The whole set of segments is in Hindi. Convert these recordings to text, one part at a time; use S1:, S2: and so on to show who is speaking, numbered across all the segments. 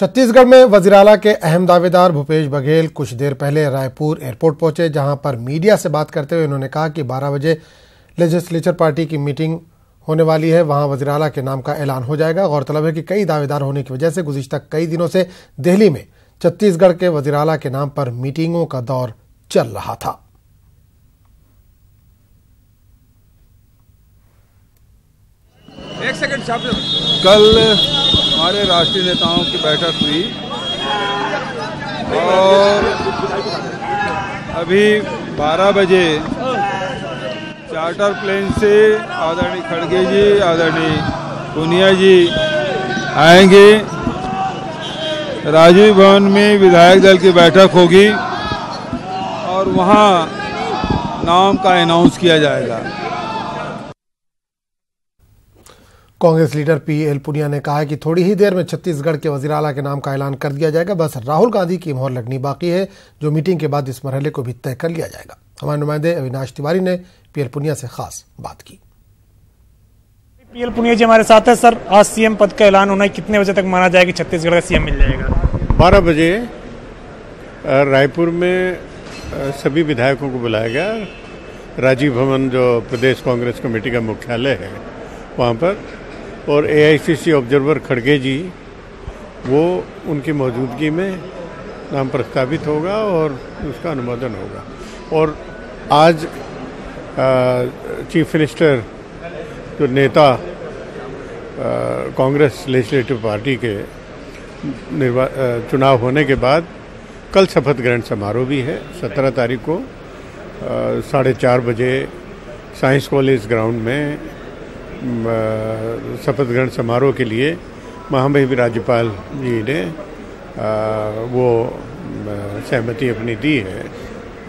S1: छत्तीसगढ़ में वजीराला के अहम दावेदार भूपेश बघेल कुछ देर पहले रायपुर एयरपोर्ट पहुंचे, जहां पर मीडिया से बात करते हुए उन्होंने कहा कि 12 बजे लेजिस्लेचर पार्टी की मीटिंग होने वाली है, वहां वजीराला के नाम का ऐलान हो जाएगा। गौरतलब है कि कई दावेदार होने की वजह से गुज़िश्ता कई दिनों से दिल्ली में छत्तीसगढ़ के वजीराला के नाम पर मीटिंगों का दौर चल रहा था।
S2: एक सेकंड कल हमारे राष्ट्रीय नेताओं की बैठक हुई और अभी 12 बजे चार्टर प्लेन से आदरणीय खड़गे जी, आदरणीय पुनिया जी आएंगे। राजीव भवन में विधायक दल की बैठक होगी और वहां नाम का अनाउंस किया जाएगा।
S1: कांग्रेस लीडर पीएल पुनिया ने कहा है कि थोड़ी ही देर में छत्तीसगढ़ के वजीराला के नाम का ऐलान कर दिया जाएगा, बस राहुल गांधी की मोहर लगनी बाकी है, जो मीटिंग के बाद इस मरहले को भी तय कर लिया जाएगा। हमारे नुमाइंदे अविनाश तिवारी ने पीएल पुनिया से खास बात की।
S3: पीएल पुनिया जी हमारे साथ है। सर, आज सीएम पद का ऐलान होना है, कितने बजे तक माना जाएगा कि छत्तीसगढ़ का सीएम मिल जाएगा?
S4: 12 बजे रायपुर में सभी विधायकों को बुलाया गया। राजीव भवन जो प्रदेश कांग्रेस कमेटी का मुख्यालय है वहाँ पर, और एआईसीसी ऑब्जर्वर खड़गे जी वो उनकी मौजूदगी में नाम प्रस्तावित होगा और उसका अनुमोदन होगा। और आज चीफ मिनिस्टर जो नेता कांग्रेस लेजिस्लेटिव पार्टी के चुनाव होने के बाद कल शपथ ग्रहण समारोह भी है 17 तारीख को 4:30 बजे साइंस कॉलेज ग्राउंड में शपथ ग्रहण समारोह के लिए महामहिम राज्यपाल जी ने वो सहमति अपनी दी है,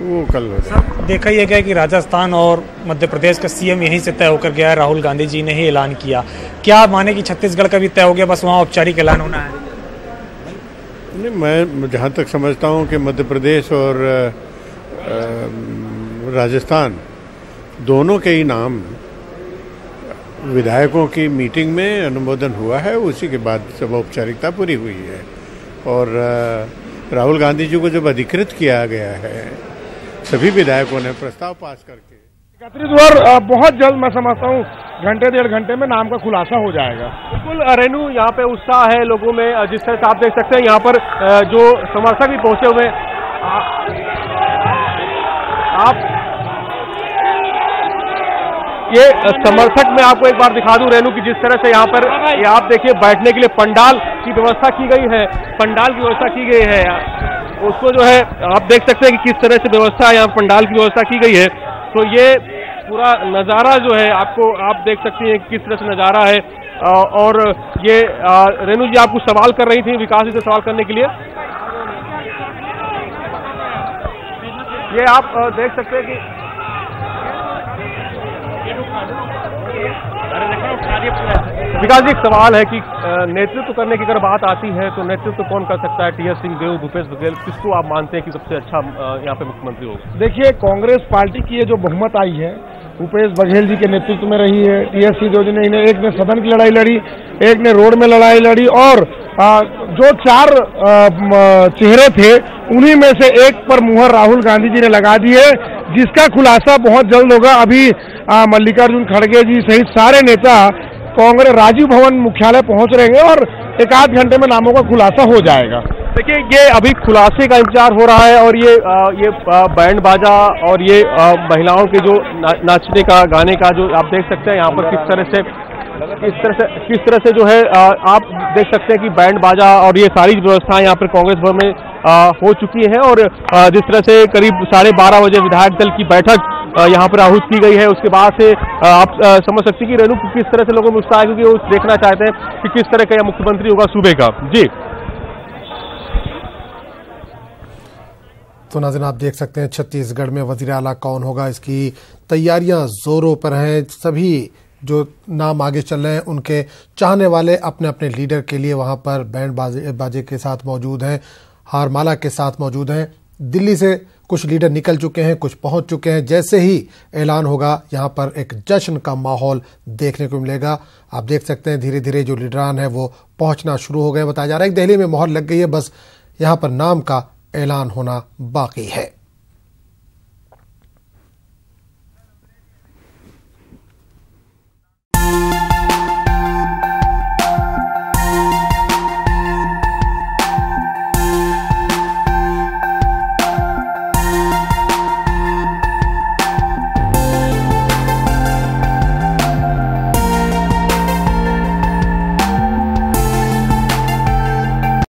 S4: वो कल हो जाएगा।
S3: देखा यह गया कि राजस्थान और मध्य प्रदेश का सीएम यहीं से तय होकर गया है, राहुल गांधी जी ने ही ऐलान किया। क्या माने कि छत्तीसगढ़ का भी तय हो गया, बस वहाँ औपचारिक ऐलान होना है?
S4: नहीं, मैं जहाँ तक समझता हूँ कि मध्य प्रदेश और राजस्थान दोनों के ही नाम विधायकों की मीटिंग में अनुमोदन हुआ है, उसी के बाद सब औपचारिकता पूरी हुई है। और राहुल गांधी जी को जब अधिकृत किया गया है सभी विधायकों ने प्रस्ताव पास करके
S5: 31 और बहुत जल्द मैं समझता हूँ घंटे 1.5 घंटे में नाम का खुलासा हो जाएगा।
S6: बिल्कुल रेनू, यहाँ पे उत्साह है लोगों में, जिस तरह से आप देख सकते हैं यहाँ पर जो समर्थक भी पहुंचे हुए आप ये समर्थक मैं आपको एक बार दिखा दूं रेनू कि जिस तरह से यहाँ पर आप देखिए बैठने के लिए पंडाल की व्यवस्था की गई है, पंडाल की व्यवस्था की गई है। उसको जो है आप देख सकते हैं कि किस तरह से व्यवस्था यहाँ पंडाल की व्यवस्था की गई है। तो ये पूरा नज़ारा जो है आपको आप देख सकते हैं किस तरह से नज़ारा है। और ये रेनू जी आप कुछ सवाल कर रही थी, विकास जी से सवाल करने के लिए ये आप देख सकते हैं कि विकास जी एक सवाल है कि नेतृत्व करने की अगर बात आती है तो नेतृत्व कौन कर सकता है? टीएस सिंहदेव, भूपेश बघेल, किसको आप मानते हैं कि सबसे अच्छा यहाँ पे मुख्यमंत्री होगा?
S5: देखिए, कांग्रेस पार्टी की ये जो बहुमत आई है भूपेश बघेल जी के नेतृत्व में रही है। टीएस सिंहदेव जी ने एक ने सदन की लड़ाई लड़ी, एक ने रोड में लड़ाई लड़ी, और जो 4 चेहरे थे उन्हीं में से एक पर मुहर राहुल गांधी जी ने लगा दी है, जिसका खुलासा बहुत जल्द होगा। अभी मल्लिकार्जुन खड़गे जी सहित सारे नेता कांग्रेस राजीव भवन मुख्यालय पहुंच रहेंगे और 1-8 घंटे में नामों का खुलासा हो जाएगा।
S6: देखिए, ये अभी खुलासे का इंतजार हो रहा है और ये बैंड बाजा और ये महिलाओं के जो नाचने का, गाने का जो आप देख सकते हैं यहाँ पर किस तरह से जो है आप देख सकते हैं कि बैंड बाजा और ये सारी व्यवस्थाएं यहाँ पर कांग्रेस भवन में हो चुकी है। और जिस तरह से करीब 12:30 बजे विधायक दल की बैठक यहाँ पर आहूत की गई है, उसके बाद से आप समझ सकते हैं कि रेनू किस तरह से लोगों में उत्साह है, क्योंकि वो देखना चाहते हैं कि किस तरह का यह मुख्यमंत्री होगा सूबे का। जी
S1: तो नाज़रीन, आप देख सकते हैं छत्तीसगढ़ में वज़ीर-ए-आला कौन होगा, इसकी तैयारियां जोरों पर हैं। सभी जो नाम आगे चल रहे हैं उनके चाहने वाले अपने अपने लीडर के लिए वहां पर बैंड बाजे के साथ मौजूद हैं, हारमाला के साथ मौजूद हैं। दिल्ली से कुछ लीडर निकल चुके हैं, कुछ पहुंच चुके हैं। जैसे ही ऐलान होगा यहां पर एक जश्न का माहौल देखने को मिलेगा। आप देख सकते हैं धीरे धीरे जो लीडरान है वो पहुंचना शुरू हो गए। बताया जा रहा है कि दिल्ली में मोहर लग गई है, बस यहां पर नाम का ऐलान होना बाकी है।